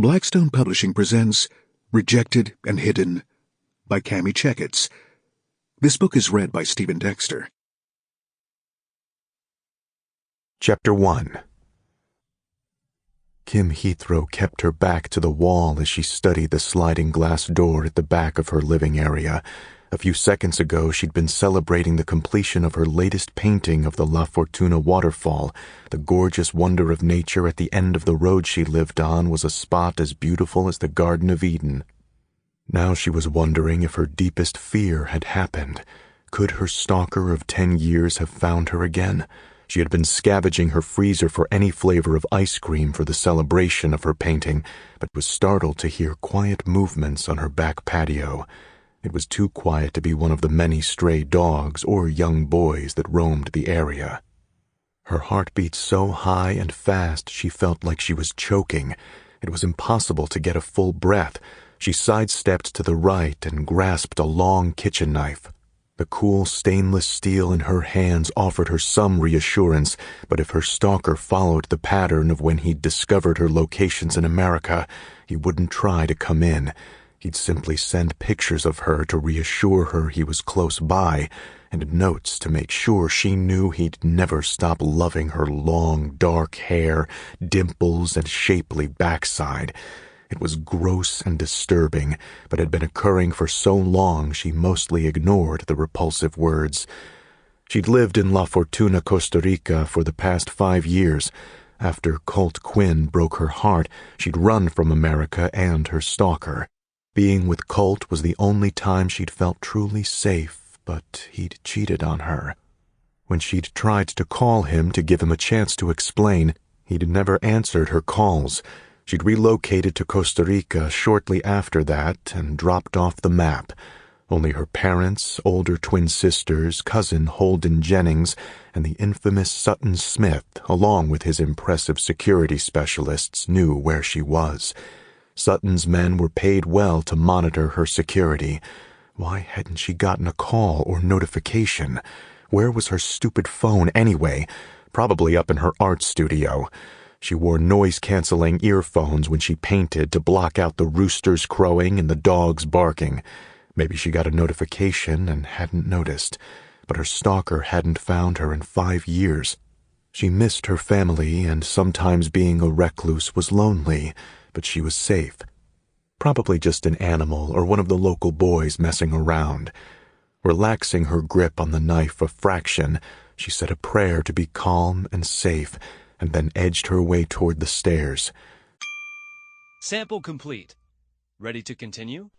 Blackstone Publishing presents Rejected and Hidden by Cami Checketts. This book is read by Stephen Dexter. Chapter 1. Kim Heathrow kept her back to the wall as she studied the sliding glass door at the back of her living area. A few seconds ago, she'd been celebrating the completion of her latest painting of the La Fortuna waterfall. The gorgeous wonder of nature at the end of the road she lived on was a spot as beautiful as the Garden of Eden. Now she was wondering if her deepest fear had happened. Could her stalker of 10 years have found her again? She had been scavenging her freezer for any flavor of ice cream for the celebration of her painting, but was startled to hear quiet movements on her back patio. It was too quiet to be one of the many stray dogs or young boys that roamed the area. Her heart beat so high and fast she felt like she was choking. It was impossible to get a full breath. She sidestepped to the right and grasped a long kitchen knife. The cool stainless steel in her hands offered her some reassurance, but if her stalker followed the pattern of when he'd discovered her locations in America, he wouldn't try to come in. He'd simply send pictures of her to reassure her he was close by, and notes to make sure she knew he'd never stop loving her long, dark hair, dimples, and shapely backside. It was gross and disturbing, but had been occurring for so long she mostly ignored the repulsive words. She'd lived in La Fortuna, Costa Rica for the past 5 years. After Colt Quinn broke her heart, she'd run from America and her stalker. Being with Colt was the only time she'd felt truly safe, but he'd cheated on her. When she'd tried to call him to give him a chance to explain, he'd never answered her calls. She'd relocated to Costa Rica shortly after that and dropped off the map. Only her parents, older twin sisters, cousin Holden Jennings, and the infamous Sutton Smith, along with his impressive security specialists, knew where she was. Sutton's men were paid well to monitor her security. Why hadn't she gotten a call or notification? Where was her stupid phone anyway? Probably up in her art studio. She wore noise-canceling earphones when she painted to block out the roosters crowing and the dogs barking. Maybe she got a notification and hadn't noticed, but her stalker hadn't found her in 5 years. She missed her family, and sometimes being a recluse was lonely, but she was safe. Probably just an animal or one of the local boys messing around. Relaxing her grip on the knife a fraction, she said a prayer to be calm and safe, and then edged her way toward the stairs. Sample complete. Ready to continue?